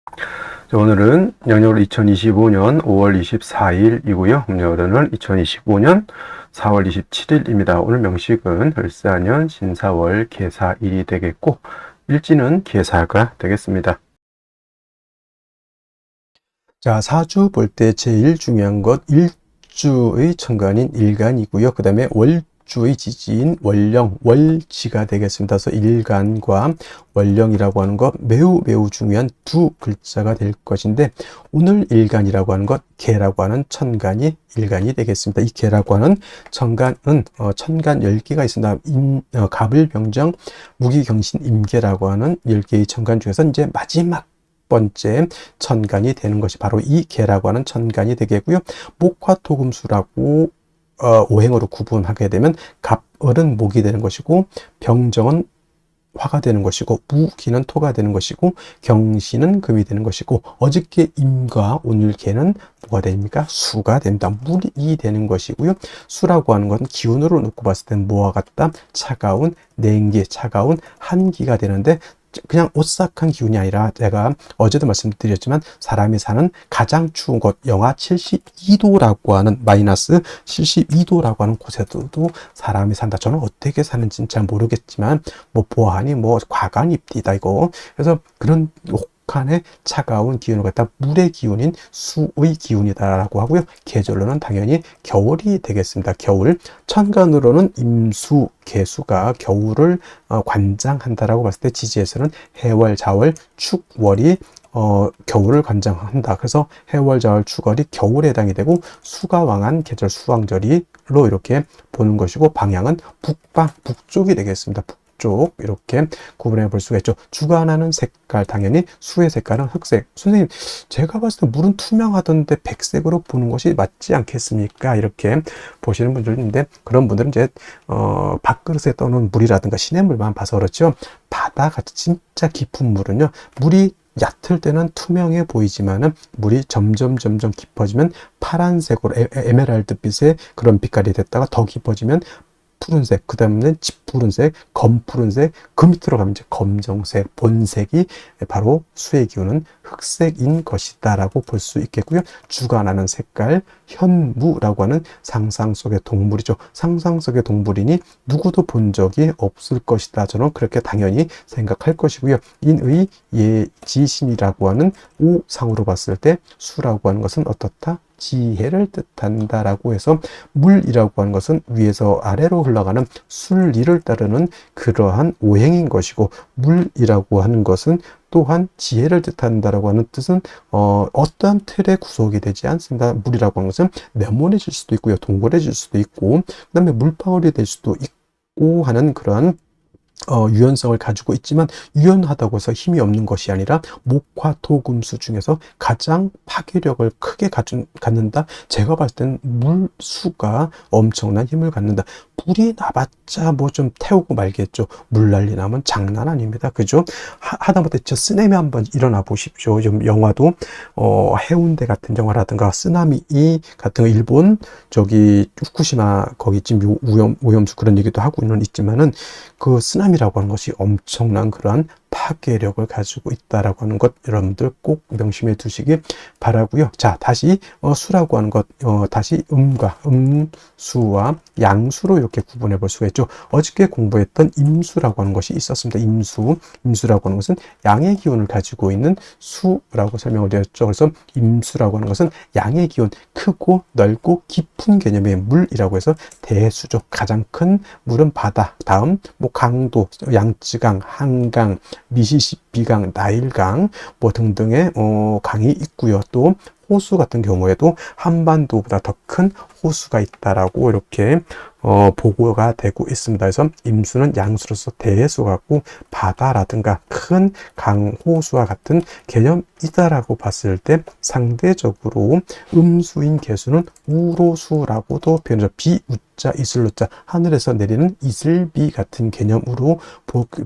자, 오늘은 양력으로 2025년 5월 24일이고요. 음력으로는 2025년 4월 27일입니다. 오늘 명식은 을사년 신사월 계사일이 되겠고, 일지는 계사가 되겠습니다. 자, 사주 볼 때 제일 중요한 것 일주의 천간인 일간이고요. 그 다음에 월주의 지지인 월령, 월지가 되겠습니다. 그래서 일간과 월령이라고 하는 것 매우 중요한 두 글자가 될 것인데, 오늘 일간이라고 하는 것 개라고 하는 천간이 일간이 되겠습니다. 이 개라고 하는 천간은 천간 10개가 있습니다. 갑을병정 무기경신 임계라고 하는 10개의 천간 중에서 이제 마지막 번째 천간이 되는 것이 바로 이 개라고 하는 천간이 되겠고요. 목화토금수라고 오행으로 구분하게 되면 갑을은 목이 되는 것이고, 병정은 화가 되는 것이고, 무기는 토가 되는 것이고, 경신은 금이 되는 것이고, 어저께 임과 오늘 개는 뭐가 됩니까? 수가 됩니다. 물이 되는 것이고요. 수라고 하는 것은 기운으로 놓고 봤을 때는 뭐와 같다? 차가운 냉기, 차가운 한기가 되는데, 그냥 오싹한 기운이 아니라, 제가 어제도 말씀드렸지만 사람이 사는 가장 추운 곳 영하 72도라고 하는, 마이너스 72도라고 하는 곳에도 사람이 산다. 저는 어떻게 사는지는 잘 모르겠지만 뭐 보아하니 뭐 과간입니다 이거. 그래서 그런 혹한의 차가운 기운을 갖다 물의 기운인 수의 기운이다라고 하고요. 계절로는 당연히 겨울이 되겠습니다. 겨울. 천간으로는 임수, 개수가 겨울을 관장한다라고 봤을 때, 지지에서는 해월, 자월, 축월이 겨울을 관장한다. 그래서 해월, 자월, 축월이 겨울에 해당이 되고, 수가 왕한 계절 수왕절이로 이렇게 보는 것이고, 방향은 북방, 북쪽이 되겠습니다. 쪽 이렇게 구분해 볼 수가 있죠. 주관하는 색깔, 당연히 수의 색깔은 흑색. 선생님, 제가 봤을 때 물은 투명하던데 백색으로 보는 것이 맞지 않겠습니까? 이렇게 보시는 분들이 있는데, 그런 분들은 이제 밥그릇에 떠놓은 물이라든가 시냇물만 봐서 그렇죠. 바다같이 진짜 깊은 물은요, 물이 얕을 때는 투명해 보이지만은 물이 점점 깊어지면 파란색으로 에메랄드빛의 그런 빛깔이 됐다가, 더 깊어지면 푸른색, 그 다음에는 짙푸른색, 검푸른색, 그 밑으로 가면 이제 검정색, 본색이 바로 수의 기운은 흑색인 것이다 라고 볼 수 있겠고요. 주관하는 색깔, 현무라고 하는 상상 속의 동물이죠. 상상 속의 동물이니 누구도 본 적이 없을 것이다. 저는 그렇게 당연히 생각할 것이고요. 인의 예지신이라고 하는 오상으로 봤을 때 수라고 하는 것은 어떻다? 지혜를 뜻한다라고 해서, 물이라고 하는 것은 위에서 아래로 흘러가는 순리를 따르는 그러한 오행인 것이고, 물이라고 하는 것은 또한 지혜를 뜻한다라고 하는 뜻은 어떠한 틀에 구속이 되지 않습니다. 물이라고 하는 것은 네모내질 수도 있고요, 동그래질 수도 있고, 그 다음에 물방울이 될 수도 있고 하는 그러한 유연성을 가지고 있지만, 유연하다고 해서 힘이 없는 것이 아니라 목화토금수 중에서 가장 파괴력을 크게 갖는다. 제가 봤을 때는 물수가 엄청난 힘을 갖는다. 불이 나봤자 뭐 좀 태우고 말겠죠. 물난리 나면 장난 아닙니다. 그죠? 하다못해 저 쓰나미 한번 일어나 보십시오. 좀 영화도 해운대 같은 영화라든가 쓰나미 같은 거, 일본 저기 후쿠시마 거기 지금 오염수 그런 얘기도 하고 있지만은, 그 쓰나미라고 하는 것이 엄청난 그러한 파괴력을 가지고 있다라고 하는 것, 여러분들 꼭 명심해 두시기 바라고요. 자, 다시 수라고 하는 것, 다시 음과 음수와 양수로 이렇게 구분해 볼 수가 있죠. 어저께 공부했던 임수라고 하는 것이 있었습니다. 임수라고 하는 것은 양의 기운을 가지고 있는 수라고 설명을 드렸죠. 그래서 임수라고 하는 것은 양의 기운, 크고 넓고 깊은 개념의 물이라고 해서 대수죠. 가장 큰 물은 바다, 다음 뭐 강도, 양쯔강, 한강, 미시시피강, 나일강 뭐 등등의 강이 있고요. 또 호수 같은 경우에도 한반도보다 더 큰 호수가 있다라고 이렇게 보고가 되고 있습니다. 그래서 임수는 양수로서 대수 같고, 바다라든가 큰 강, 호수와 같은 개념이다라고 봤을 때, 상대적으로 음수인 개수는 우로수라고도 표현하죠. 비우자, 이슬로자, 하늘에서 내리는 이슬비 같은 개념으로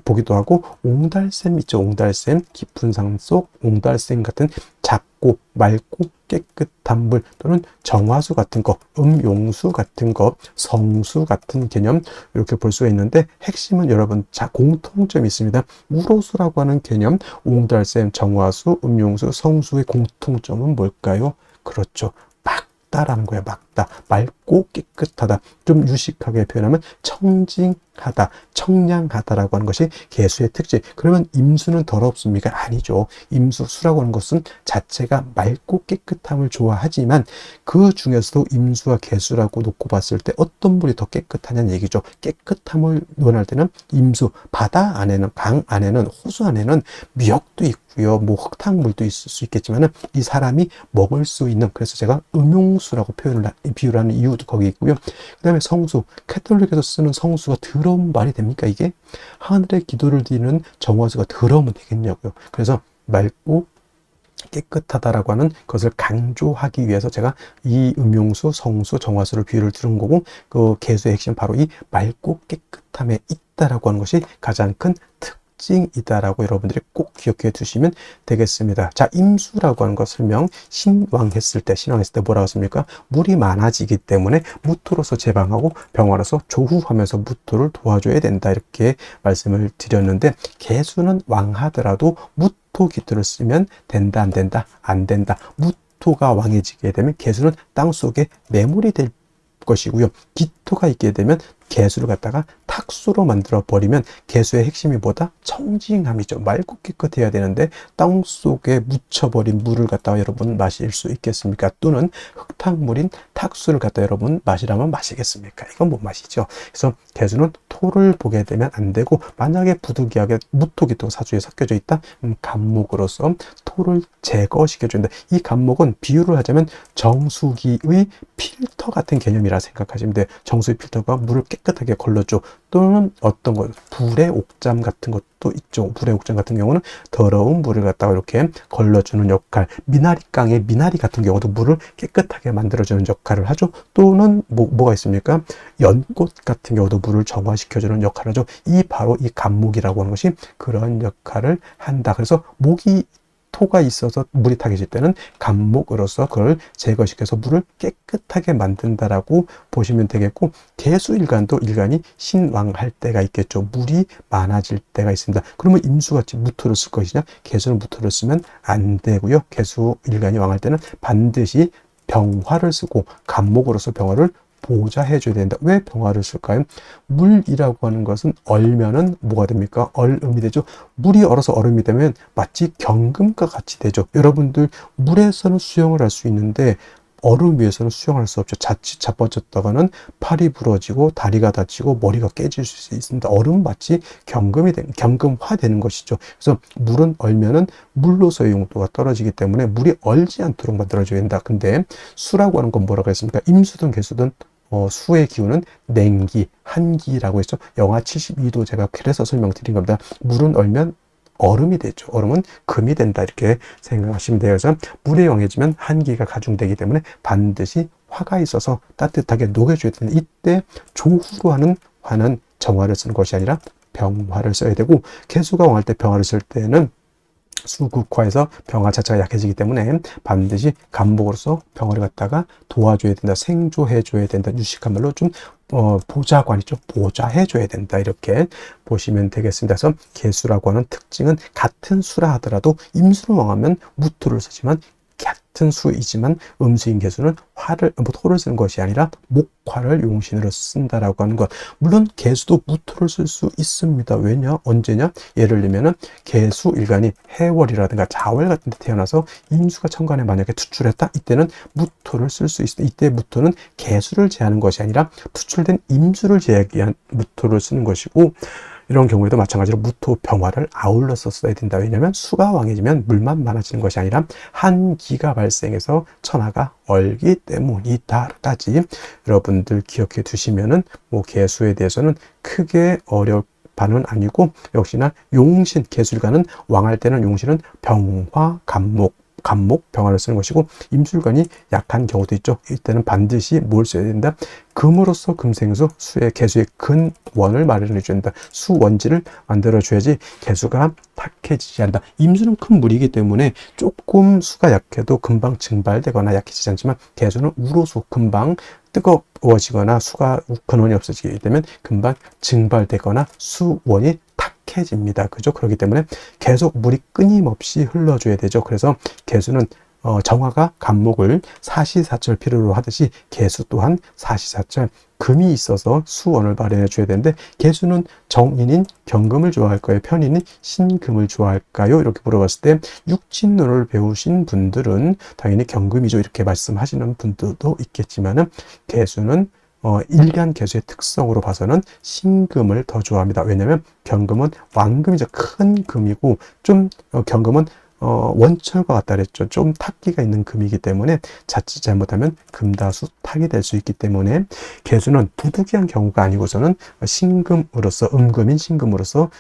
보기도 하고, 옹달샘 있죠. 옹달샘, 깊은 산 속 옹달샘 같은 작고 맑고 깨끗한 물 또는 정화수 같은 거, 음용수 같은 거, 성수 같은 개념 이렇게 볼 수가 있는데 핵심은 여러분 공통점이 있습니다. 우로수라고 하는 개념, 옹달샘, 정화수, 음용수, 성수의 공통점은 뭘까요? 그렇죠. 맑다라는 거예요. 맑다. 맑고 깨끗하다. 좀 유식하게 표현하면 청징하다, 청량하다라고 하는 것이 개수의 특징. 그러면 임수는 더럽습니까? 아니죠. 임수, 수라고 하는 것은 자체가 맑고 깨끗함을 좋아하지만 그 중에서도 임수와 개수라고 놓고 봤을 때 어떤 물이 더 깨끗하냐는 얘기죠. 깨끗함을 논할 때는 임수, 바다 안에는, 강 안에는, 호수 안에는 미역도 있고요. 뭐 흙탕물도 있을 수 있겠지만은 이 사람이 먹을 수 있는, 그래서 제가 음용수라고 비유를 하는 이유도 거기 있고요. 그 다음에 성수, 캐톨릭에서 쓰는 성수가 더러운 말이 됩니까? 이게 하늘의 기도를 드리는 정화수가 더러우면 되겠냐고요. 그래서 맑고 깨끗하다라고 하는 것을 강조하기 위해서 제가 이 음용수, 성수, 정화수를 비유를 들은 거고, 그 개수의 핵심 바로 이 맑고 깨끗함에 있다라고 하는 것이 가장 큰 특징이다라고 여러분들이 꼭 기억해 두시면 되겠습니다. 자, 임수라고 하는 거 설명, 신왕했을 때 뭐라고 했습니까? 물이 많아지기 때문에 무토로서 제방하고 병화로서 조후하면서 무토를 도와줘야 된다, 이렇게 말씀을 드렸는데, 개수는 왕하더라도 무토 기토를 쓰면 된다, 안 된다? 안 된다. 무토가 왕해지게 되면 개수는 땅속에 매몰이 될 것이고요. 기토가 있게 되면 개수를 갖다가 탁수로 만들어 버리면 개수의 핵심이 뭐다? 청징함이죠. 맑고 깨끗해야 되는데 땅속에 묻혀버린 물을 갖다가 여러분 마실 수 있겠습니까? 또는 흙탕물인 탁수를 갖다 여러분 마시라면 마시겠습니까? 이건 못 마시죠. 그래서 개수는 토를 보게 되면 안 되고, 만약에 부득이하게 무토기토가 사주에 섞여져 있다? 간목으로서 토를 제거시켜준다. 이 간목은 비유를 하자면 정수기의 필터 같은 개념이라 생각하시면 돼요. 정수기 필터가 물을 깨끗하게 걸러줘. 또는 어떤 것, 불의 옥잠 같은 것도 있죠. 불의 옥잠 같은 경우는 더러운 물을 갖다가 이렇게 걸러주는 역할. 미나리깡의 미나리 같은 경우도 물을 깨끗하게 만들어주는 역할을 하죠. 또는 뭐가 있습니까? 연꽃 같은 경우도 물을 정화시켜주는 역할을 하죠. 바로 이 간목이라고 하는 것이 그런 역할을 한다. 그래서 토가 있어서 물이 타게질 때는 간목으로서 그걸 제거시켜서 물을 깨끗하게 만든다라고 보시면 되겠고, 개수일간도 일간이 신왕할 때가 있겠죠. 물이 많아질 때가 있습니다. 그러면 임수같이 무토를 쓸 것이냐? 개수는 무토를 쓰면 안 되고요. 개수일간이 왕할 때는 반드시 병화를 쓰고 간목으로서 병화를 보좌해줘야 된다. 왜 병화를 쓸까요? 물이라고 하는 것은 얼면은 뭐가 됩니까? 얼음이 되죠. 물이 얼어서 얼음이 되면 마치 경금과 같이 되죠. 여러분들 물에서는 수영을 할 수 있는데 얼음 위에서는 수영할 수 없죠. 자칫 자빠졌다가는 팔이 부러지고 다리가 다치고 머리가 깨질 수 있습니다. 얼음 마치 경금화 되는 것이죠. 그래서 물은 얼면은 물로서의 용도가 떨어지기 때문에 물이 얼지 않도록 만들어줘야 된다. 근데 수라고 하는 건 뭐라고 했습니까? 임수든 개수든 수의 기운은 냉기, 한기라고 했죠. 영하 72도 제가 그래서 설명드린 겁니다. 물은 얼면 얼음이 되죠. 얼음은 금이 된다, 이렇게 생각하시면 돼요. 그래서 물에 영해지면 한기가 가중되기 때문에 반드시 화가 있어서 따뜻하게 녹여줘야 되는, 이때 조후로 하는 화는 정화를 쓰는 것이 아니라 병화를 써야 되고, 개수가 왕할 때 병화를 쓸 때는 수극화해서 병화 자체가 약해지기 때문에 반드시 간목으로서 병화를 갖다가 도와줘야 된다, 생조해줘야 된다, 유식한 말로 좀 보좌관이죠. 보좌해줘야 된다, 이렇게 보시면 되겠습니다. 그래서 개수라고 하는 특징은 같은 수라 하더라도 임수를 왕하면 무토를 쓰지만, 같은 수이지만 음수인 개수는 토를 쓰는 것이 아니라 목화를 용신으로 쓴다라고 하는 것. 물론 개수도 무토를 쓸 수 있습니다. 왜냐? 언제냐? 예를 들면은 개수 일간이 해월이라든가 자월 같은 데 태어나서 임수가 천간에 만약에 투출했다? 이때는 무토를 쓸 수 있습니다. 이때 무토는 개수를 제하는 것이 아니라 투출된 임수를 제하기 위한 무토를 쓰는 것이고, 이런 경우에도 마찬가지로 무토 병화를 아울러서 써야 된다. 왜냐하면 수가 왕해지면 물만 많아지는 것이 아니라 한기가 발생해서 천하가 얼기 때문이다까지 여러분들 기억해 두시면은 개수에 대해서는 크게 바는 아니고, 역시나 용신, 개술관은 왕할 때는 용신은 병화, 간목, 병화를 쓰는 것이고, 임술관이 약한 경우도 있죠. 이때는 반드시 뭘 써야 된다? 금으로서 금생수, 수의 개수의 근원을 마련해 준다. 수원지를 만들어 줘야지 개수가 탁해지지 않는다. 임수는 큰 물이기 때문에 조금 수가 약해도 금방 증발되거나 약해지지 않지만 개수는 우로수 금방 뜨거워지거나 수가 근원이 없어지게 되면 금방 증발되거나 수원이 탁해집니다. 그죠? 그렇기 때문에 계속 물이 끊임없이 흘러줘야 되죠. 그래서 개수는 정화가 간목을 사시사철 필요로 하듯이 개수 또한 사시사철 금이 있어서 수원을 발현해 줘야 되는데 개수는 정인인 경금을 좋아할까요? 편인인 신금을 좋아할까요? 이렇게 물어봤을 때 육진론을 배우신 분들은 당연히 경금이죠. 이렇게 말씀하시는 분들도 있겠지만은 개수는 일간 개수의 특성으로 봐서는 신금을 더 좋아합니다. 왜냐하면 경금은 왕금이죠. 큰 금이고 좀 경금은 원철과 같다 그랬죠. 좀 탁기가 있는 금이기 때문에 자칫 잘못하면 금다수 탁이 될 수 있기 때문에 개수는 부득이한 경우가 아니고서는 신금으로서 음금인 신금으로서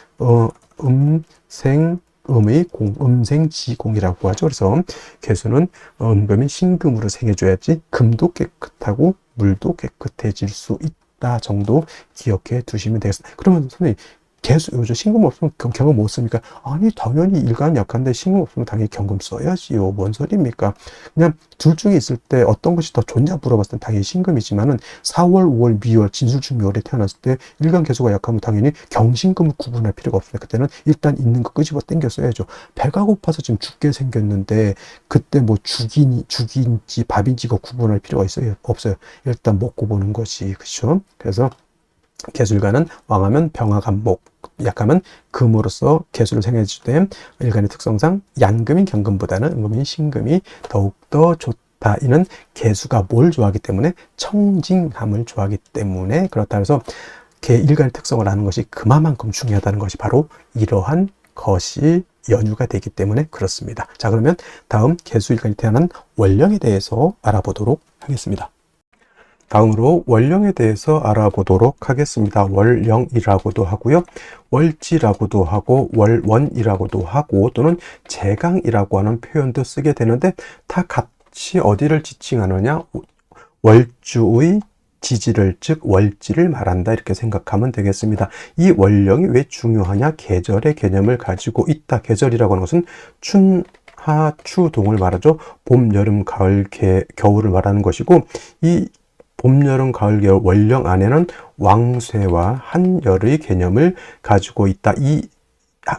음생음의 공, 음생지공이라고 하죠. 그래서 개수는 음금인 신금으로 생해줘야지 금도 깨끗하고 물도 깨끗해질 수 있다 정도 기억해 두시면 되겠습니다. 그러면 선생님 개수, 요즘 신금 없으면 경금 못 씁니까? 아니, 당연히 일간 약한데 신금 없으면 당연히 경금 써야지요. 뭔 소리입니까? 그냥 둘 중에 있을 때 어떤 것이 더 좋냐 물어봤을 때 당연히 신금이지만은 4월, 5월, 미월, 진술중 미월에 태어났을 때 일간 개수가 약하면 당연히 경신금을 구분할 필요가 없습니다. 그때는 일단 있는 거 끄집어 당겨 써야죠. 배가 고파서 지금 죽게 생겼는데 그때 뭐 죽인지 밥인지 그 구분할 필요가 있어요? 없어요. 일단 먹고 보는 것이, 그렇죠? 그래서 개술가는 왕하면 병화간목, 약하면 금으로서 개수를 생해줄 때 일간의 특성상 양금인 경금보다는 음금인 신금이 더욱더 좋다. 이는 개수가 뭘 좋아하기 때문에 청징함을 좋아하기 때문에 그렇다. 해서 일간의 특성을 아는 것이 그만큼 중요하다는 것이 바로 이러한 것이 연유가 되기 때문에 그렇습니다. 자, 그러면 다음 개수일간이 태어난 월령에 대해서 알아보도록 하겠습니다. 다음으로 월령에 대해서 알아보도록 하겠습니다. 월령이라고도 하고요. 월지라고도 하고 월원이라고도 하고 또는 제강이라고 하는 표현도 쓰게 되는데 다 같이 어디를 지칭하느냐? 월주의 지지를 즉 월지를 말한다 이렇게 생각하면 되겠습니다. 이 월령이 왜 중요하냐? 계절의 개념을 가지고 있다. 계절이라고 하는 것은 춘하 추동을 말하죠. 봄, 여름, 가을, 겨울을 말하는 것이고 이 봄, 여름, 가을, 겨울 월령 안에는 왕쇠와 한열의 개념을 가지고 있다. 이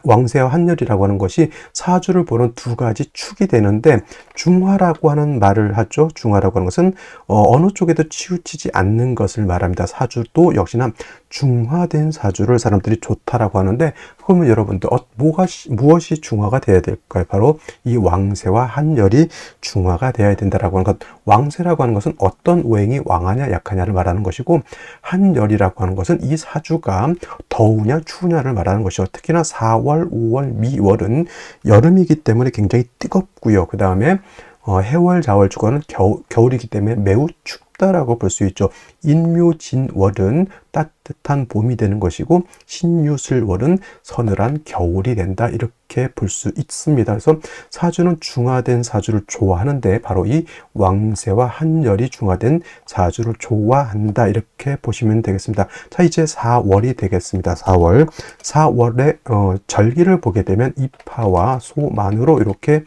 왕쇠와 한열이라고 하는 것이 사주를 보는 두 가지 축이 되는데 중화라고 하는 말을 하죠. 중화라고 하는 것은 어느 쪽에도 치우치지 않는 것을 말합니다. 사주도 역시나 중화된 사주를 사람들이 좋다라고 하는데 그러면 여러분들 무엇이 중화가 되어야 될까요? 바로 이 왕쇠와 한열이 중화가 되어야 된다라고 하는 것. 왕쇠라고 하는 것은 어떤 오행이 왕하냐 약하냐를 말하는 것이고 한열이라고 하는 것은 이 사주가 더우냐 추우냐를 말하는 것이죠. 특히나 4월, 5월, 미월은 여름이기 때문에 굉장히 뜨겁고요. 그 다음에 해월, 자월, 주간은 겨울이기 때문에 매우 춥다라고 볼 수 있죠. 인묘진월은 따뜻한 봄이 되는 것이고 신유술월은 서늘한 겨울이 된다 이렇게 볼 수 있습니다. 그래서 사주는 중화된 사주를 좋아하는데 바로 이 왕쇠와 한열이 중화된 사주를 좋아한다 이렇게 보시면 되겠습니다. 자, 이제 4월이 되겠습니다. 4월의 절기를 보게 되면 입하와 소만으로 이렇게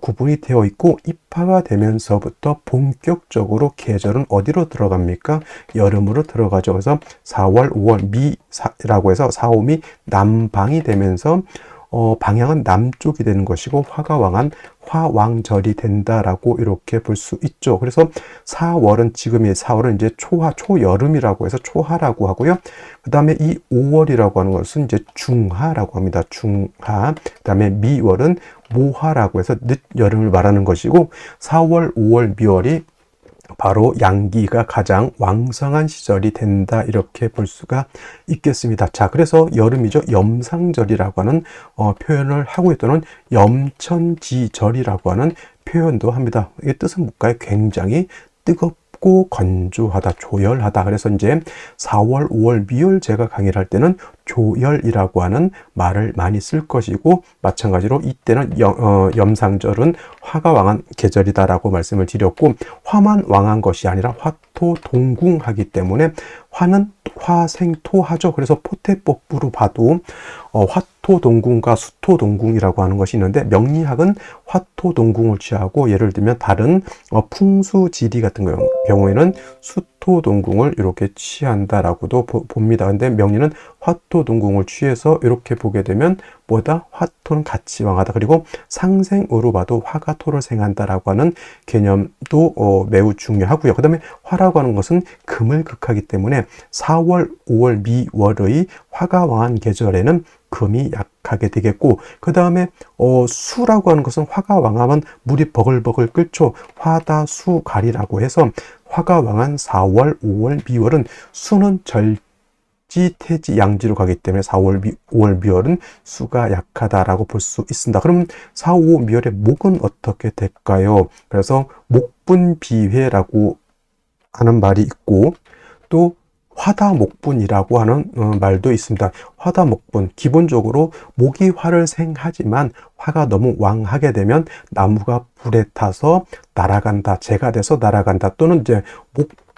구분이 되어 있고 입하가 되면서부터 본격적으로 계절은 어디로 들어갑니까? 여름으로 들어가죠. 그래서 4월, 5월 미라고 해서 4, 5미 남방이 되면서 방향은 남쪽이 되는 것이고 화가 왕한 화왕절이 된다라고 이렇게 볼 수 있죠. 그래서 4월은 지금의 4월은 이제 초여름이라고 해서 초하라고 하고요. 그 다음에 이 5월이라고 하는 것은 이제 중하라고 합니다. 중하. 그 다음에 미월은 모하라고 해서 늦여름을 말하는 것이고 4월, 5월, 미월이 바로 양기가 가장 왕성한 시절이 된다 이렇게 볼 수가 있겠습니다. 자, 그래서 여름이죠. 염상절이라고 하는 표현을 하고 있다는 염천지절이라고 하는 표현도 합니다. 이게 뜻은 뭘까요? 굉장히 뜨겁고 건조하다, 조열하다. 그래서 이제 4월, 5월, 미월 제가 강의를 할 때는 조열이라고 하는 말을 많이 쓸 것이고 마찬가지로 이때는 염상절은 화가 왕한 계절이다라고 말씀을 드렸고 화만 왕한 것이 아니라 화토동궁하기 때문에 화는 화생토하죠. 그래서 포태법부로 봐도 화토동궁과 수토동궁이라고 하는 것이 있는데, 명리학은 화토동궁을 취하고, 예를 들면 다른 풍수지리 같은 경우에는 수토동궁을 이렇게 취한다라고도 봅니다. 근데 명리는 화토동궁을 취해서 이렇게 보게 되면 뭐다? 화토는 같이 왕하다. 그리고 상생으로 봐도 화가 토를 생한다라고 하는 개념도 매우 중요하고요. 그 다음에 화라고 하는 것은 금을 극하기 때문에 4월, 5월, 미월의 화가 왕한 계절에는 금이 약하게 되겠고, 그 다음에 수라고 하는 것은 화가 왕하면 물이 버글버글 끓죠. 화다수갈이라고 해서 화가 왕한 4월, 5월, 미월은 수는 절지, 태지, 양지로 가기 때문에 4월, 5월, 미월은 수가 약하다라고 볼 수 있습니다. 그럼 4, 5, 미월의 목은 어떻게 될까요? 그래서 목분비회라고 하는 말이 있고, 또 화다목분이라고 하는 말도 있습니다. 화다목분, 기본적으로 목이 화를 생하지만 화가 너무 왕하게 되면 나무가 불에 타서 날아간다, 재가 돼서 날아간다, 또는 이제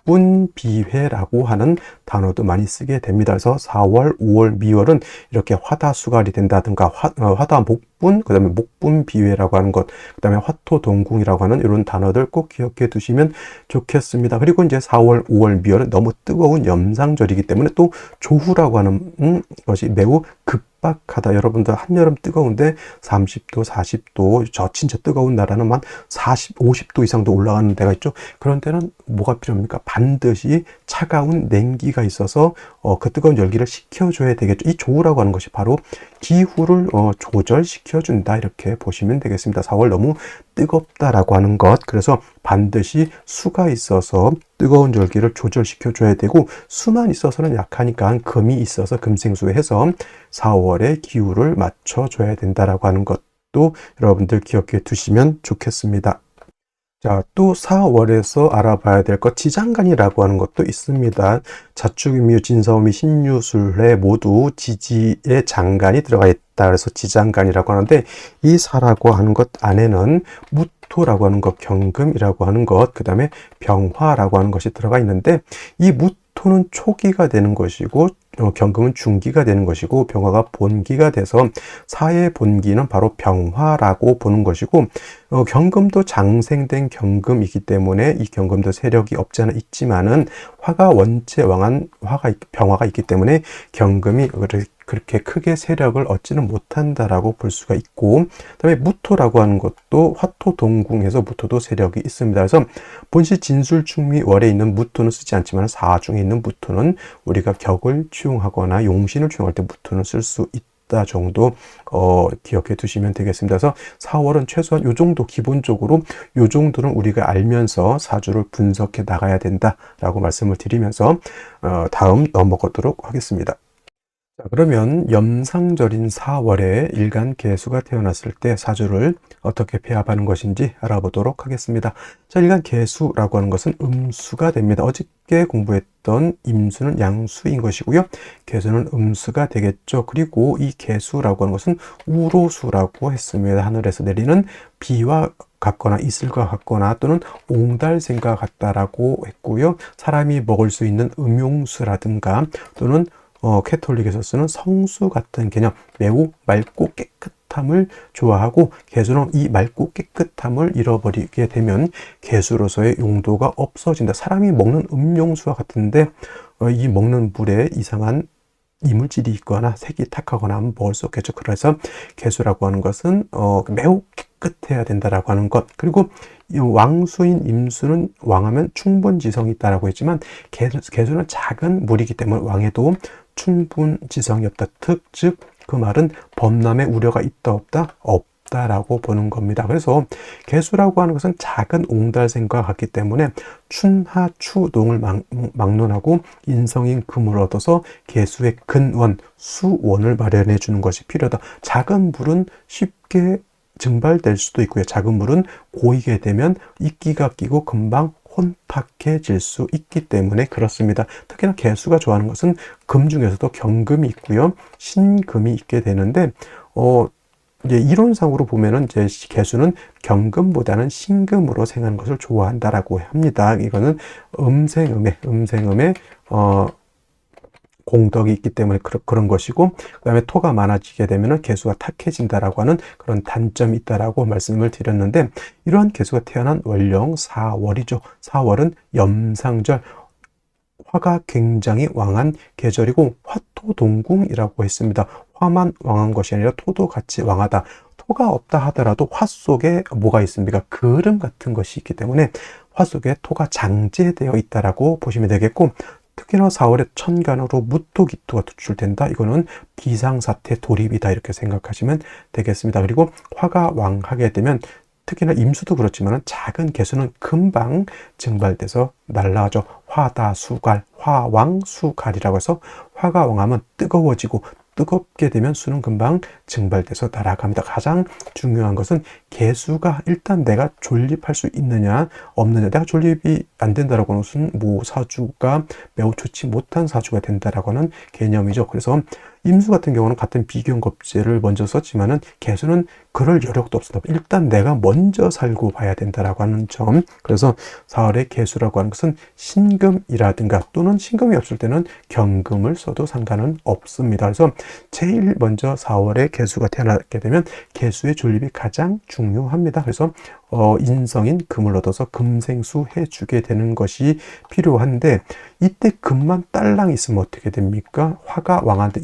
목분비회라고 하는 단어도 많이 쓰게 됩니다. 그래서 4월, 5월, 미월은 이렇게 화다수갈이 된다든가 화다목분, 그 다음에 목분비회라고 하는 것, 그 다음에 화토동궁이라고 하는 이런 단어들 꼭 기억해 두시면 좋겠습니다. 그리고 이제 4월, 5월, 미월은 너무 뜨거운 염상절이기 때문에 또 조후라고 하는 것이 매우 급박하다. 여러분들 한여름 뜨거운데 30도, 40도, 저 진짜 뜨거운 나라는 한 40, 50도 이상도 올라가는 데가 있죠. 그런 때는 뭐가 필요합니까? 반드시 차가운 냉기가 있어서 그 뜨거운 열기를 식혀줘야 되겠죠. 이 조우라고 하는 것이 바로 기후를 조절시켜준다, 이렇게 보시면 되겠습니다. 4월 너무 뜨겁다라고 하는 것, 그래서 반드시 수가 있어서 뜨거운 열기를 조절시켜줘야 되고, 수만 있어서는 약하니까 금이 있어서 금생수해서 4월의 기후를 맞춰줘야 된다라고 하는 것도 여러분들 기억해 두시면 좋겠습니다. 자, 또 4월에서 알아봐야 될 것, 지장간이라고 하는 것도 있습니다. 자축인묘, 진사오미, 신유술에 모두 지지의 장간이 들어가 있다. 그래서 지장간이라고 하는데, 이 사라고 하는 것 안에는 무토라고 하는 것, 경금이라고 하는 것, 그 다음에 병화라고 하는 것이 들어가 있는데, 이 무토는 초기가 되는 것이고, 경금은 중기가 되는 것이고, 병화가 본기가 돼서 사의 본기는 바로 병화라고 보는 것이고, 경금도 장생된 경금이기 때문에 이 경금도 세력이 없지 않아 있지만은 화가 원체 왕한 병화가 있기 때문에 경금이 그렇게 크게 세력을 얻지는 못한다라고 볼 수가 있고, 그다음에 무토라고 하는 것도 화토동궁에서 무토도 세력이 있습니다. 그래서 본시 진술충미월에 있는 무토는 쓰지 않지만 사중에 있는 무토는 우리가 격을 취용하거나 용신을 취용할 때 무토는 쓸 수 있다 정도 기억해 두시면 되겠습니다. 그래서 4월은 최소한 요 정도, 기본적으로 요 정도는 우리가 알면서 사주를 분석해 나가야 된다라고 말씀을 드리면서 다음 넘어가도록 하겠습니다. 자, 그러면 염상절인 4월에 일간 개수가 태어났을 때 사주를 어떻게 배합하는 것인지 알아보도록 하겠습니다. 자, 일간 개수라고 하는 것은 음수가 됩니다. 어저께 공부했던 임수는 양수인 것이고요. 개수는 음수가 되겠죠. 그리고 이 개수라고 하는 것은 우로수라고 했습니다. 하늘에서 내리는 비와 같거나 이슬과 같거나 또는 옹달샘과 같다라고 했고요. 사람이 먹을 수 있는 음용수라든가 또는 캐톨릭에서 쓰는 성수 같은 개념, 매우 맑고 깨끗함을 좋아하고, 개수는 이 맑고 깨끗함을 잃어버리게 되면 개수로서의 용도가 없어진다. 사람이 먹는 음용수와 같은데 이 먹는 물에 이상한 이물질이 있거나 색이 탁하거나 하면 먹을 수 없겠죠. 그래서 개수라고 하는 것은 매우 깨끗해야 된다라고 하는 것. 그리고 이 왕수인 임수는 왕하면 충분지성이 있다라고 했지만 개수는 작은 물이기 때문에 왕에도 충분지성이 없다. 즉 그 말은 범람의 우려가 있다 없다? 없다라고 보는 겁니다. 그래서 개수라고 하는 것은 작은 옹달샘과 같기 때문에 춘하추동을 막론하고 인성인 금을 얻어서 개수의 근원, 수원을 마련해 주는 것이 필요하다. 작은 물은 쉽게 증발될 수도 있고요. 작은 물은 고이게 되면 이끼가 끼고 금방 혼탁해질 수 있기 때문에 그렇습니다. 특히나 개수가 좋아하는 것은 금 중에서도 경금이 있고요. 신금이 있게 되는데, 이제 이론상으로 보면은 이제 개수는 경금보다는 신금으로 생하는 것을 좋아한다라고 합니다. 이거는 음생음의 공덕이 있기 때문에 그런 것이고, 그 다음에 토가 많아지게 되면 개수가 탁해진다라고 하는 그런 단점이 있다라고 말씀을 드렸는데, 이러한 개수가 태어난 월령 4월이죠. 4월은 염상절, 화가 굉장히 왕한 계절이고 화토동궁이라고 했습니다. 화만 왕한 것이 아니라 토도 같이 왕하다. 토가 없다 하더라도 화 속에 뭐가 있습니까? 그름 같은 것이 있기 때문에 화 속에 토가 장제되어 있다라고 보시면 되겠고, 특히나 4월에 천간으로 무토기토가 투출된다. 이거는 비상사태 돌입이다, 이렇게 생각하시면 되겠습니다. 그리고 화가 왕하게 되면 특히나 임수도 그렇지만 작은 개수는 금방 증발돼서 날라가죠. 화다수갈, 화왕수갈이라고 해서 화가 왕하면 뜨거워지고 뜨겁게 되면 수는 금방 증발돼서 날아갑니다. 가장 중요한 것은 개수가 일단 내가 존립할 수 있느냐 없느냐. 내가 존립이 안 된다라고 하는 것은 사주가 매우 좋지 못한 사주가 된다라고 하는 개념이죠. 그래서 임수 같은 경우는 같은 비견겁제를 먼저 썼지만은 개수는 그럴 여력도 없습니다. 일단 내가 먼저 살고 봐야 된다라고 하는 점. 그래서 4월의 개수라고 하는 것은 신금이라든가 또는 신금이 없을 때는 경금을 써도 상관은 없습니다. 그래서 제일 먼저 4월에 개수가 태어나게 되면 개수의 존립이 가장 중요합니다. 그래서 인성인 금을 얻어서 금생수 해주게 되는 것이 필요한데, 이때 금만 딸랑 있으면 어떻게 됩니까? 화가 왕한테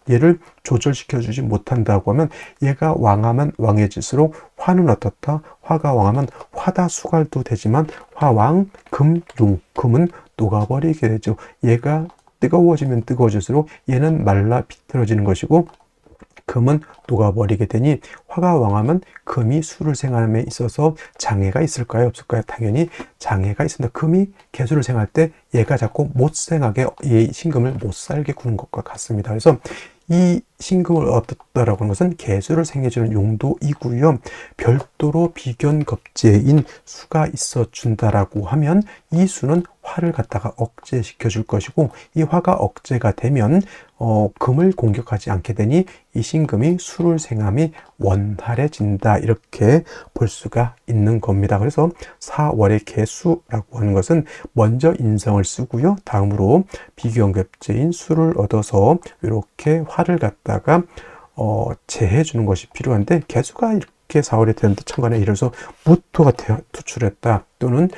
얘를 조절시켜 주지 못한다고 하면 얘가 왕하면 왕해질수록 화는 어떻다? 화가 왕하면 화다수갈도 되지만 화왕 금융, 금은 녹아버리게 되죠. 얘가 뜨거워지면 뜨거워질수록 얘는 말라 비틀어지는 것이고, 금은 녹아버리게 되니 화가 왕하면 금이 수를 생활함에 있어서 장애가 있을까요? 없을까요? 당연히 장애가 있습니다. 금이 개수를 생할 때 얘가 자꾸 못 생하게, 이 신금을 못 살게 구는 것과 같습니다. 그래서 이 신금을 얻었다라고 하는 것은 개수를 생해주는 용도이고요. 별도로 비견겁제인 수가 있어 준다라고 하면 이 수는 화를 갖다가 억제시켜 줄 것이고, 이 화가 억제가 되면 금을 공격하지 않게 되니 이 신금이 수를 생함이 원활해진다, 이렇게 볼 수가 있는 겁니다. 그래서 4월의 개수라고 하는 것은 먼저 인성을 쓰고요. 다음으로 비견겁제인 수를 얻어서 이렇게 화를 갖다가 제해 주는 것이 필요한데, 개수가 이렇게 4월에 되는데 천간에 예를 들어서 무토가 투출했다 또는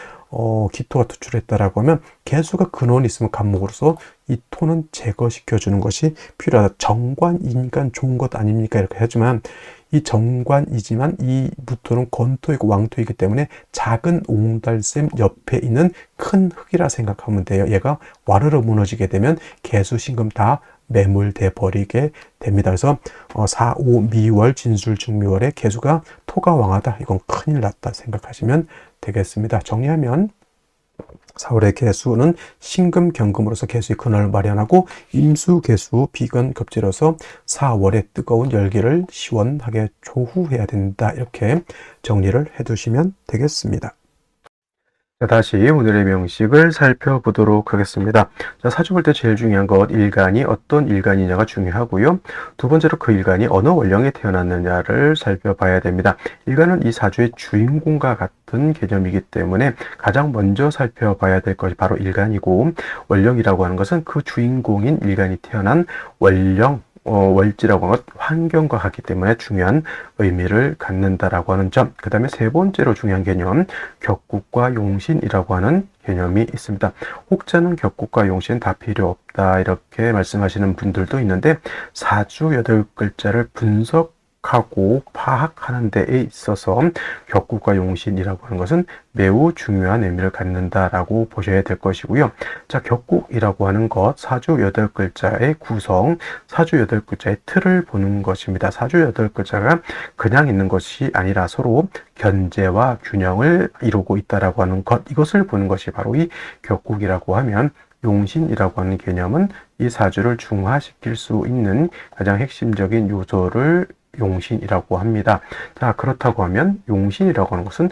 기토가 투출했다라고 하면 개수가 근원이 있으면 간목으로서 이 토는 제거시켜 주는 것이 필요하다. 정관이니까 좋은 것 아닙니까? 이렇게 하지만 이 정관이지만 이 무토는 건토이고 왕토이기 때문에 작은 옹달샘 옆에 있는 큰 흙이라 생각하면 돼요. 얘가 와르르 무너지게 되면 개수 신금 다 매몰돼 버리게 됩니다. 그래서 4, 5, 미월, 진술, 중미월에 개수가 토가 왕하다. 이건 큰일 났다 생각하시면 되겠습니다. 정리하면 4월의 개수는 신금, 경금으로서 개수의 근원을 마련하고, 임수, 개수, 비견, 급제로서 4월의 뜨거운 열기를 시원하게 조후해야 된다. 이렇게 정리를 해두시면 되겠습니다. 자, 다시 오늘의 명식을 살펴보도록 하겠습니다. 자, 사주 볼 때 제일 중요한 것, 일간이 어떤 일간이냐가 중요하고요. 두 번째로 그 일간이 어느 월령에 태어났느냐를 살펴봐야 됩니다. 일간은 이 사주의 주인공과 같은 개념이기 때문에 가장 먼저 살펴봐야 될 것이 바로 일간이고, 월령이라고 하는 것은 그 주인공인 일간이 태어난 월령, 월지라고 하는 것, 환경과 같기 때문에 중요한 의미를 갖는다라고 하는 점. 그 다음에 세 번째로 중요한 개념, 격국과 용신이라고 하는 개념이 있습니다. 혹자는 격국과 용신 다 필요 없다, 이렇게 말씀하시는 분들도 있는데, 사주 8글자를 분석하고 파악하는 데에 있어서 격국과 용신이라고 하는 것은 매우 중요한 의미를 갖는다라고 보셔야 될 것이고요. 자, 격국이라고 하는 것, 사주 8글자의 구성, 사주 8글자의 틀을 보는 것입니다. 사주 8글자가 그냥 있는 것이 아니라 서로 견제와 균형을 이루고 있다라고 하는 것, 이것을 보는 것이 바로 이 격국이라고 하면, 용신이라고 하는 개념은 이 사주를 중화시킬 수 있는 가장 핵심적인 요소를 용신이라고 합니다. 자, 그렇다고 하면 용신이라고 하는 것은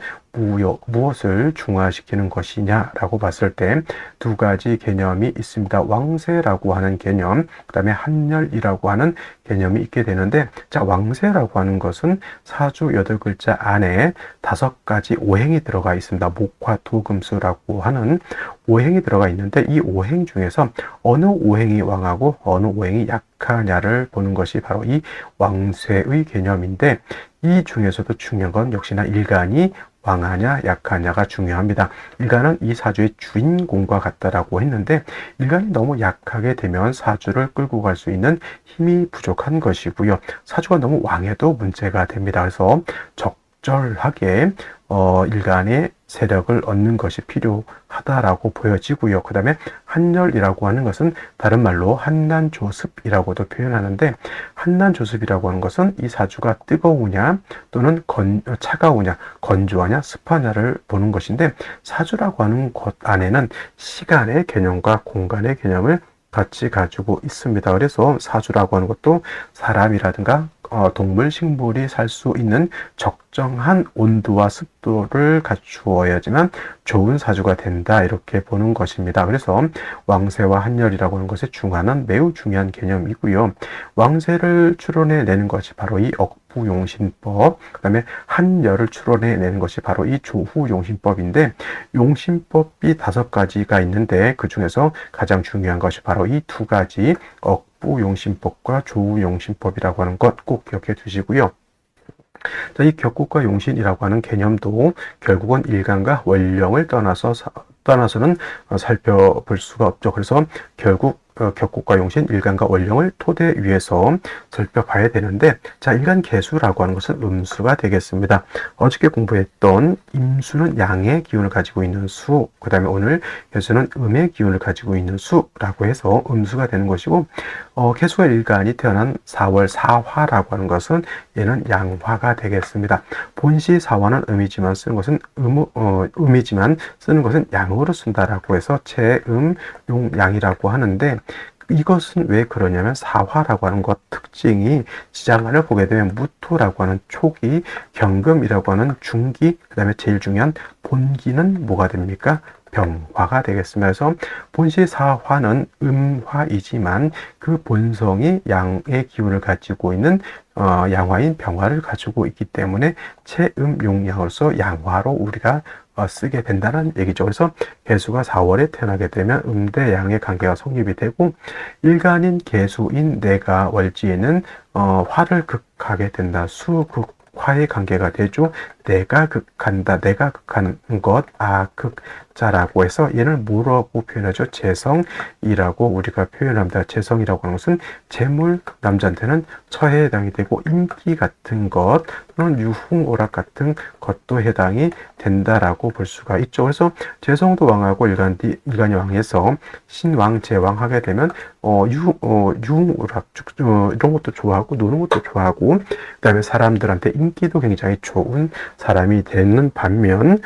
무엇을 중화시키는 것이냐라고 봤을 때 두 가지 개념이 있습니다. 왕세라고 하는 개념, 그 다음에 한열이라고 하는 개념이 있게 되는데, 자, 왕세라고 하는 것은 사주 8글자 안에 5가지 오행이 들어가 있습니다. 목화토금수라고 하는 오행이 들어가 있는데, 이 오행 중에서 어느 오행이 왕하고 어느 오행이 약하냐를 보는 것이 바로 이 왕세의 개념인데, 이 중에서도 중요한 건 역시나 일간이 왕하냐 약하냐가 중요합니다. 일간은 이 사주의 주인공과 같다라고 했는데, 일간이 너무 약하게 되면 사주를 끌고 갈 수 있는 힘이 부족한 것이고요. 사주가 너무 왕해도 문제가 됩니다. 그래서 적절하게 일간의 세력을 얻는 것이 필요하다라고 보여지고요. 그 다음에 한열이라고 하는 것은 다른 말로 한난조습이라고도 표현하는데, 한난조습이라고 하는 것은 이 사주가 뜨거우냐 또는 차가우냐, 건조하냐, 습하냐를 보는 것인데, 사주라고 하는 것 안에는 시간의 개념과 공간의 개념을 같이 가지고 있습니다. 그래서 사주라고 하는 것도 사람이라든가 동물, 식물이 살 수 있는 적정한 온도와 습도를 갖추어야지만 좋은 사주가 된다, 이렇게 보는 것입니다. 그래서 왕세와 한열이라고 하는 것의 중화는 매우 중요한 개념이고요. 왕세를 추론해내는 것이 바로 이 억부용신법, 그 다음에 한열을 추론해내는 것이 바로 이 조후용신법인데, 용신법이 5가지가 있는데 그 중에서 가장 중요한 것이 바로 이 2가지 억부용신법과 조후용신법이라고 하는 것 꼭 기억해 두시고요. 자, 이 격국과 용신이라고 하는 개념도 결국은 일간과 원령을 떠나서는 살펴볼 수가 없죠. 그래서 결국 격국과 용신, 일간과 원령을 토대 위에서 살펴봐야 되는데, 자, 일간 개수라고 하는 것은 음수가 되겠습니다. 어저께 공부했던 임수는 양의 기운을 가지고 있는 수, 그 다음에 오늘 개수는 음의 기운을 가지고 있는 수라고 해서 음수가 되는 것이고, 개수가 일간이 태어난 4월 4화라고 하는 것은 얘는 양화가 되겠습니다. 본시 4화는 음이지만 쓰는 것은 음이지만 쓰는 것은 양으로 쓴다라고 해서 체음, 용, 양이라고 하는데, 이것은 왜 그러냐면 사화라고 하는 것 특징이 시장안을 보게 되면 무토라고 하는 초기, 경금이라고 하는 중기, 그 다음에 제일 중요한 본기는 뭐가 됩니까? 병화가 되겠습니다. 그래서 본시 사화는 음화이지만 그 본성이 양의 기운을 가지고 있는 양화인 병화를 가지고 있기 때문에 체음용양으로서 양화로 우리가 쓰게 된다는 얘기죠. 그래서 개수가 4월에 태어나게 되면 음대 양의 관계가 성립이 되고, 일간인 개수인 내가 월지에는 화를 극하게 된다. 수극화의 관계가 되죠. 내가 극한다. 내가 극하는 것, 극자라고 해서 얘를 뭐라고 표현하죠? 재성이라고 우리가 표현합니다. 재성이라고 하는 것은 재물, 남자한테는 처에 해당이 되고, 인기 같은 것 또는 유흥오락 같은 것도 해당이 된다라고 볼 수가 있죠. 그래서 재성도 왕하고 일간이 왕해서 신왕, 제왕 하게 되면 유흥오락 이런 것도 좋아하고 노는 것도 좋아하고, 그 다음에 사람들한테 인기도 굉장히 좋은 사람이 되는 반면,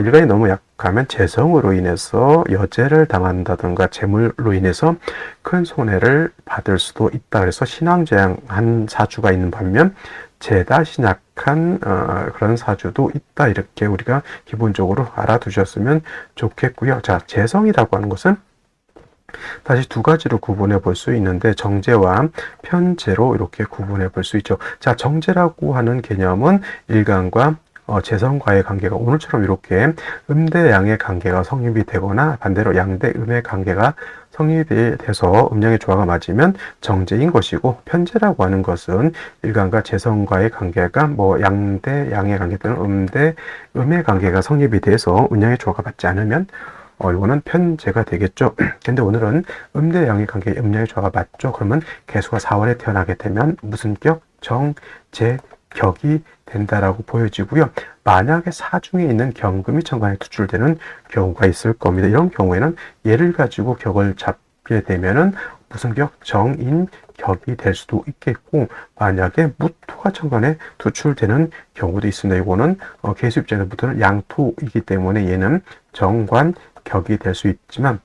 일간이 너무 약하면 재성으로 인해서 여제를 당한다든가 재물로 인해서 큰 손해를 받을 수도 있다. 그래서 신왕제왕한 사주가 있는 반면 죄다 신약한 그런 사주도 있다. 이렇게 우리가 기본적으로 알아두셨으면 좋겠고요. 자, 재성이라고 하는 것은 다시 2가지로 구분해 볼 수 있는데, 정제와 편제로 이렇게 구분해 볼 수 있죠. 자, 정제라고 하는 개념은 일간과 재성과의 관계가 오늘처럼 이렇게 음대 양의 관계가 성립이 되거나, 반대로 양대 음의 관계가 성립이 돼서 음양의 조화가 맞으면 정제인 것이고, 편제라고 하는 것은 일간과 재성과의 관계가 양대 양의 관계 또는 음대 음의 관계가 성립이 돼서 음양의 조화가 맞지 않으면 이거는 편제가 되겠죠. 근데 오늘은 음대 양의 관계, 음양의 조화가 맞죠. 그러면 개수가 4월에 태어나게 되면 무슨 격? 정제 격이 된다라고 보여지고요. 만약에 사중에 있는 경금이 천간에 투출되는 경우가 있을 겁니다. 이런 경우에는 얘를 가지고 격을 잡게 되면은 무슨 격? 정인 격이 될 수도 있겠고, 만약에 무토가 천간에 투출되는 경우도 있습니다. 이거는 개수 입장에서부터는 양토이기 때문에 얘는 정관 격이 될 수 있지만,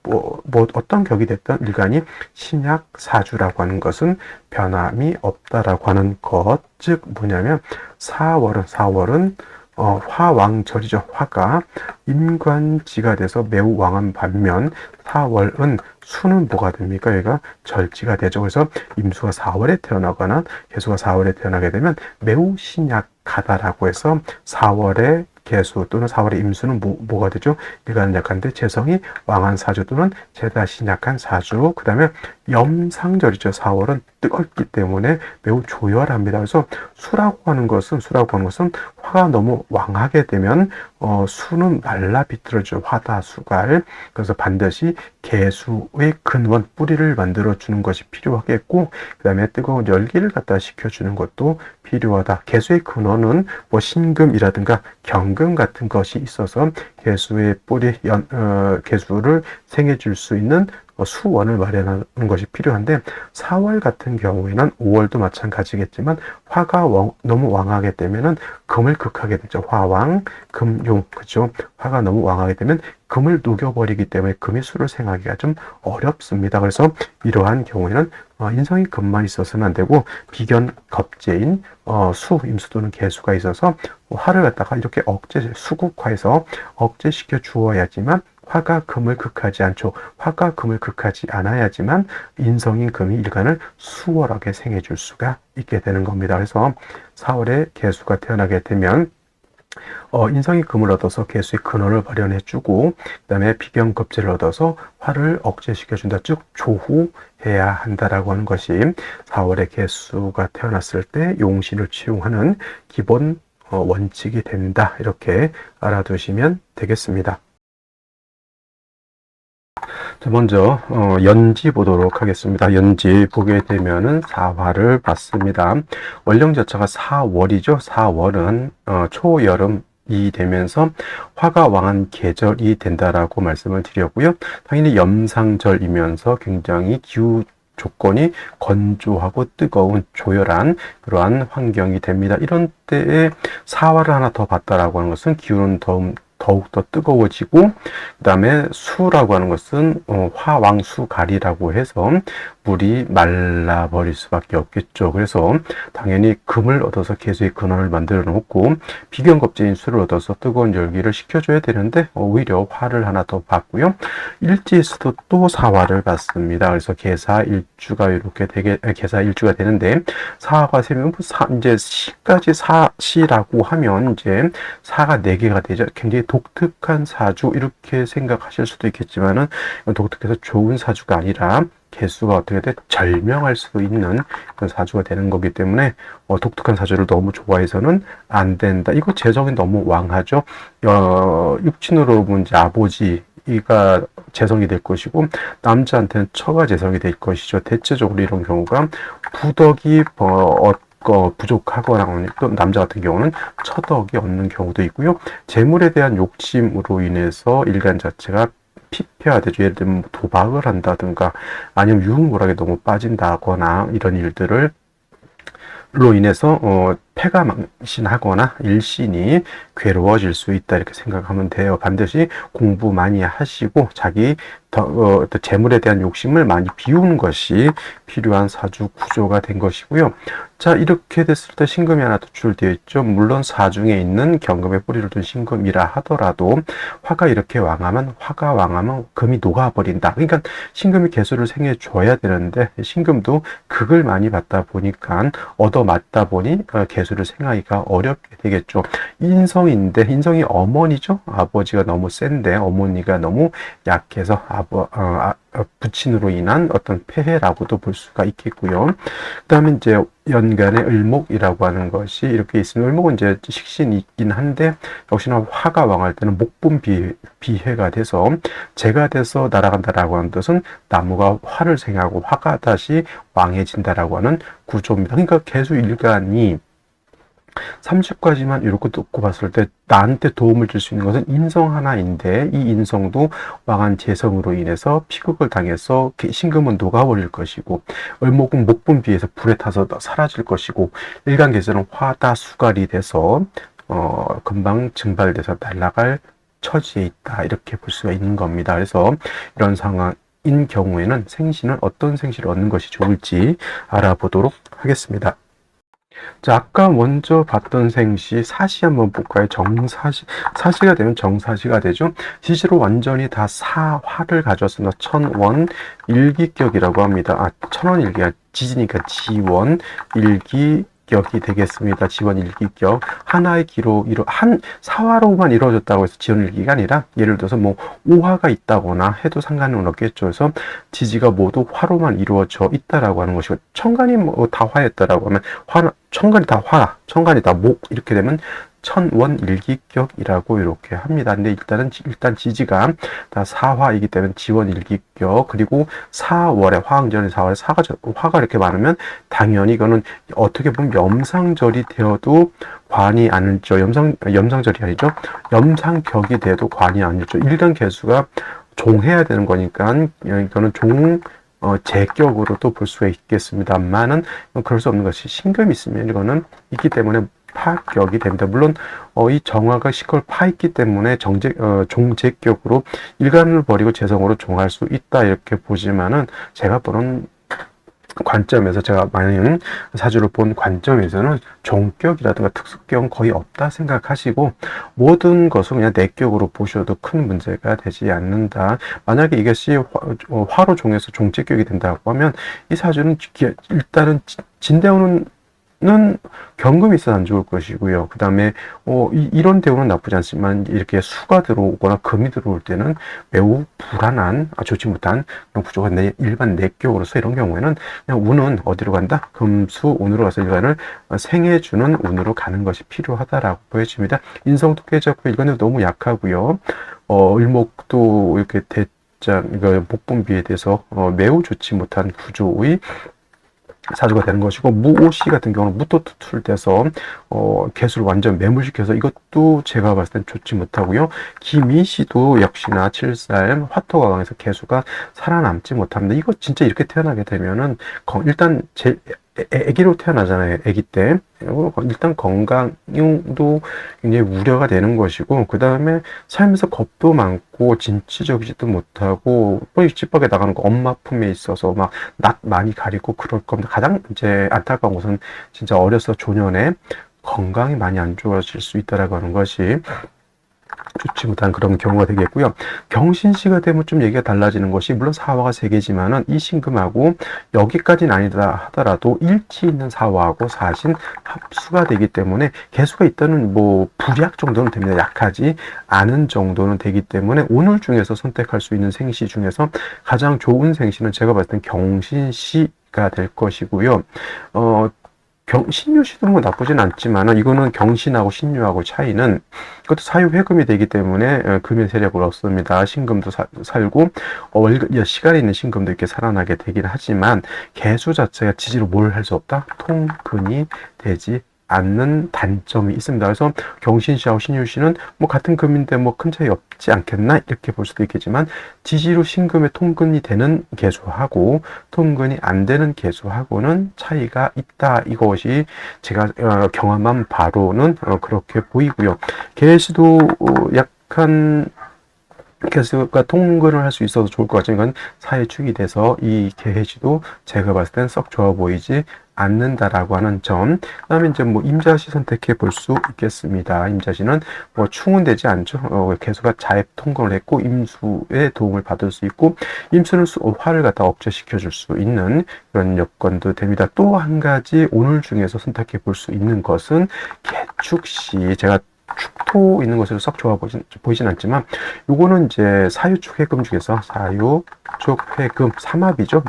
어떤 격이 됐든 일간이 신약 사주라고 하는 것은 변함이 없다라고 하는 것. 즉 뭐냐면 4월은 화왕절이죠. 화가 임관지가 돼서 매우 왕한 반면 4월은 수는 뭐가 됩니까? 여기가 절지가 되죠. 그래서 임수가 4월에 태어나거나 개수가 4월에 태어나게 되면 매우 신약하다라고 해서 4월에 개수 또는 4월의 임수는 뭐가 되죠? 일간은 약한데 재성이 왕한 사주 또는 재다시 약한 사주. 그 다음에 염상절이죠. 4월은 뜨겁기 때문에 매우 조열합니다. 그래서 수라고 하는 것은 화가 너무 왕하게 되면 수는 말라 비틀어져 화다수갈. 그래서 반드시 개수의 근원 뿌리를 만들어 주는 것이 필요하겠고, 그 다음에 뜨거운 열기를 갖다 식혀주는 것도 필요하다. 개수의 근원은 뭐 신금이라든가 경금 같은 것이 있어서 개수의 뿌리 개수를 생해줄 수 있는 수원을 마련하는 것이 필요한데, 4월 같은 경우에는 5월도 마찬가지겠지만 화가 너무 왕하게 되면은 금을 극하게 되죠. 화왕, 금용, 그죠? 화가 너무 왕하게 되면 금을 녹여버리기 때문에 금의 수를 생하기가 좀 어렵습니다. 그래서 이러한 경우에는 인성이 금만 있어서는 안 되고 비견겁제인 수, 임수 또는 개수가 있어서 화를 갖다가 이렇게 수국화해서 억제시켜 주어야지만 화가 금을 극하지 않죠. 화가 금을 극하지 않아야지만 인성인 금이 일간을 수월하게 생해줄 수가 있게 되는 겁니다. 그래서 4월에 개수가 태어나게 되면 인성이 금을 얻어서 개수의 근원을 마련해주고, 그 다음에 비견겁제를 얻어서 화를 억제시켜준다. 즉 조후해야 한다라고 하는 것이 4월에 개수가 태어났을 때 용신을 치용하는 기본 원칙이 된다. 이렇게 알아두시면 되겠습니다. 자, 먼저 연지 보도록 하겠습니다. 연지 보게 되면은 사화를 봤습니다. 월령자차가 4월이죠. 4월은 초여름이 되면서 화가 왕한 계절이 된다라고 말씀을 드렸고요. 당연히 염상절이면서 굉장히 기후 조건이 건조하고 뜨거운 조열한 그러한 환경이 됩니다. 이런 때에 사화를 하나 더 봤다라고 하는 것은 기후는 더욱더 뜨거워지고, 그 다음에 수라고 하는 것은 화왕수갈이라고 해서 물이 말라버릴 수밖에 없겠죠. 그래서 당연히 금을 얻어서 개수의 근원을 만들어 놓고 비견겁제인 수를 얻어서 뜨거운 열기를 식혀줘야 되는데 오히려 화를 하나 더 봤고요. 일지에서도 또 사화를 봤습니다. 그래서 개사일주가 이렇게 개사일주가 되는데, 사화가 세면 이제 시까지 사시라고 하면 이제 사가 4개가 되죠. 굉장히 독특한 사주 이렇게 생각하실 수도 있겠지만은 독특해서 좋은 사주가 아니라 개수가 어떻게 돼 절명할 수도 있는 그런 사주가 되는 거기 때문에 독특한 사주를 너무 좋아해서는 안 된다. 이거 재성이 너무 왕하죠. 육친으로 보면 이제 아버지가 재성이 될 것이고 남자한테는 처가 재성이 될 것이죠. 대체적으로 이런 경우가 부덕이 부족하거나 또 남자 같은 경우는 처덕이 없는 경우도 있고요. 재물에 대한 욕심으로 인해서 일간 자체가 피폐화되죠. 예를 들면 도박을 한다든가 아니면 유흥娯락에 너무 빠진다거나 이런 일들을 로 인해서 패가 망신하거나 일신이 괴로워질 수 있다 이렇게 생각하면 돼요. 반드시 공부 많이 하시고 자기 재물에 대한 욕심을 많이 비우는 것이 필요한 사주 구조가 된 것이고요. 자, 이렇게 됐을 때 신금이 하나 도출되어 있죠. 물론 사중에 있는 경금의 뿌리를 둔 신금이라 하더라도 화가 이렇게 왕하면 금이 녹아버린다. 그러니까 신금이 개수를 생해줘야 되는데 신금도 극을 많이 받다 보니까 얻어맞다 보니 개수를 생하기가 어렵게 되겠죠. 인성인데 인성이 어머니죠. 아버지가 너무 센데 어머니가 너무 약해서 부친으로 인한 어떤 폐해라고도 볼 수가 있겠고요. 그 다음에 이제 연간의 을목이라고 하는 것이 이렇게 있으면, 을목은 이제 식신이 있긴 한데 역시나 화가 왕할 때는 목분 비해가 돼서 재가 돼서 날아간다라고 하는 뜻은 나무가 화를 생하고 화가 다시 왕해진다라고 하는 구조입니다. 그러니까 개수 일간이 30까지만 이렇게 놓고 봤을 때 나한테 도움을 줄 수 있는 것은 인성 하나인데, 이 인성도 왕한 재성으로 인해서 피극을 당해서 신금은 녹아버릴 것이고, 을목은 목분비에서 불에 타서 사라질 것이고, 일간계수는 화다수갈이 돼서 금방 증발돼서 날아갈 처지에 있다 이렇게 볼 수가 있는 겁니다. 그래서 이런 상황인 경우에는 생신은 어떤 생신을 얻는 것이 좋을지 알아보도록 하겠습니다. 자, 아까 먼저 봤던 생시 사시 한번 볼까요? 정사시, 사시가 되면 정사시가 되죠. 지지로 완전히 다 사화를 가졌습니다. 천원 일기격이라고 합니다. 천원 일기가 지지니까 지원 일기격이 되겠습니다. 지원 일기격. 하나의 기로 한 사화로만 이루어졌다고 해서 지원 일기가 아니라, 예를 들어서 뭐 오화가 있다거나 해도 상관은 없겠죠. 그래서 지지가 모두 화로만 이루어져 있다라고 하는 것이고, 천간이 뭐 다 화였다라고 하면 천간이 다 화, 천간이 다 목, 이렇게 되면 천원일기격이라고 이렇게 합니다. 근데 일단 지지가 다 사화이기 때문에 지원일기격, 그리고 4월에 화왕전이 4월에 화가 이렇게 많으면 당연히 이거는 어떻게 보면 염상절이 되어도 관이 안 일죠. 염상절이 아니죠. 염상격이 돼도 관이 안 일죠. 일간 개수가 종해야 되는 거니까 이거는 제격으로도 볼 수가 있겠습니다만은 그럴 수 없는 것이 신금이 있으면 이거는 있기 때문에 파격이 됩니다. 물론 이 정화가 시걸 파 있기 때문에 종제격으로 일간을 버리고 재성으로 종할 수 있다 이렇게 보지만은 제가 보는 관점에서, 제가 많은 사주를 본 관점에서는 종격이라든가 특수격 거의 없다 생각하시고 모든 것은 그냥 내격으로 보셔도 큰 문제가 되지 않는다. 만약에 이것이 화로 종에서 종제격이 된다고 하면 이 사주는 일단은 진대운은 경금이 있어서 안 좋을 것이고요. 그 다음에 이런 대우는 나쁘지 않지만 이렇게 수가 들어오거나 금이 들어올 때는 매우 불안한, 좋지 못한 구조가 일반 내격으로서, 이런 경우에는 그냥 운은 어디로 간다? 금수 운으로 가서 일간을 생해주는 운으로 가는 것이 필요하다라고 보여집니다. 인성도 깨졌고 일간도 너무 약하고요. 을목도 이렇게 목분비에 대해서 매우 좋지 못한 구조의 사주가 되는 것이고, 무오시 같은 경우는 무토투출돼서 개수를 완전 매몰시켜서 이것도 제가 봤을 땐 좋지 못하고요. 기미시도 역시나 7살 화토가 강해서 개수가 살아남지 못합니다. 이거 진짜 이렇게 태어나게 되면은 일단 애기로 태어나잖아요. 애기 때. 일단 건강도 굉장히 우려가 되는 것이고, 그 다음에 삶에서 겁도 많고 진취적이지도 못하고, 집 밖에 나가는 거 엄마 품에 있어서 막 낯 많이 가리고 그럴 겁니다. 가장 이제 안타까운 것은 진짜 어려서 조년에 건강이 많이 안 좋아질 수 있다라고 하는 것이 좋지 못한 그런 경우가 되겠고요. 경신시가 되면 좀 얘기가 달라지는 것이, 물론 사화가 3개지만은 이 신금하고 여기까지는 아니다 하더라도 일치 있는 사화하고 사신 합수가 되기 때문에 개수가 있다는 뭐 불약 정도는 됩니다. 약하지 않은 정도는 되기 때문에 오늘 중에서 선택할 수 있는 생시 중에서 가장 좋은 생시는 제가 봤을 땐 경신시가 될 것이고요. 신유시도 뭐 나쁘진 않지만, 이거는 경신하고 신유하고 차이는, 이것도 사유회금이 되기 때문에 금의 세력을 얻습니다. 신금도 살고 시간에 있는 신금도 이렇게 살아나게 되긴 하지만, 개수 자체가 지지로 뭘 할 수 없다? 통근이 되지 않는 단점이 있습니다. 그래서 경신시하고 신유시는 뭐 같은 금인데 뭐 큰 차이 없지 않겠나 이렇게 볼 수도 있겠지만, 지지로 신금의 통근이 되는 개수하고 통근이 안 되는 개수하고는 차이가 있다. 이것이 제가 경험한 바로는 그렇게 보이고요. 개수도 약한 개수가 통근을 할 수 있어서 좋을 것 같지만, 이건 사회축이 돼서 이 개해지도 제가 봤을 땐 썩 좋아 보이지 않는다라고 하는 점. 그 다음에 이제 뭐 임자시 선택해 볼 수 있겠습니다. 임자시는 뭐 충은 되지 않죠. 개수가 자입 통근을 했고 임수의 도움을 받을 수 있고, 임수는 화를 갖다 억제시켜 줄 수 있는 그런 여건도 됩니다. 또 한 가지 오늘 중에서 선택해 볼 수 있는 것은 개축시. 제가 축토 있는 것으로 썩 좋아 보이진 않지만, 요거는 이제 사유축 해금 중에서 사유축 해금 삼합이죠.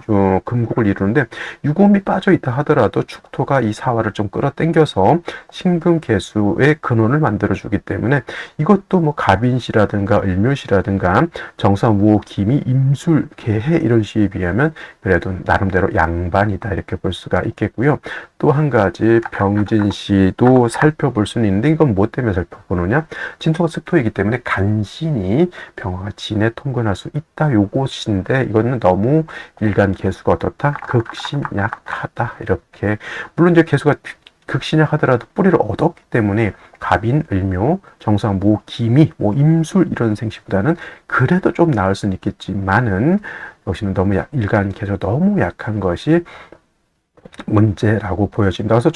금국을 이루는데, 유금이 빠져 있다 하더라도 축토가 이 사화를 좀 끌어당겨서 신금 개수의 근원을 만들어 주기 때문에, 이것도 뭐 갑인시라든가 을묘시라든가 정사 무호 기미 임술 개해 이런 시에 비하면 그래도 나름대로 양반이다 이렇게 볼 수가 있겠고요. 또 한 가지 병진시도 살펴볼 수는 있는데, 이건 뭐 때문에 살펴보느냐? 진토가 습토이기 때문에 간신히 병화가 진에 통근할 수 있다 요것인데, 이거는 너무 일간 개수가 어떻다? 극신약하다 이렇게. 물론 이제 개수가 극신약하더라도 뿌리를 얻었기 때문에 갑인, 을묘, 정상, 모, 기미, 뭐 임술 이런 생시보다는 그래도 좀 나을 수는 있겠지만은, 역시는 너무 일간 개수가 너무 약한 것이 문제라고 보여집니다. 그래서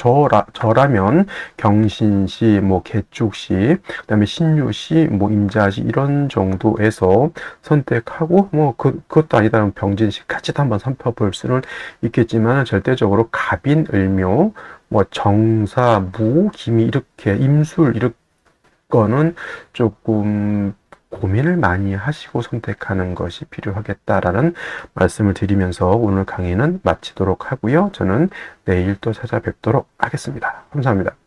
저라면 경신시, 뭐 개축시, 그다음에 신유시, 뭐 임자시 이런 정도에서 선택하고 뭐 그것도 아니다면 병진시까지도 한번 살펴볼 수는 있겠지만 절대적으로 갑인, 을묘, 뭐 정사, 무, 기미 이렇게 임술 이렇게 거는 조금 고민을 많이 하시고 선택하는 것이 필요하겠다라는 말씀을 드리면서 오늘 강의는 마치도록 하고요. 저는 내일 또 찾아뵙도록 하겠습니다. 감사합니다.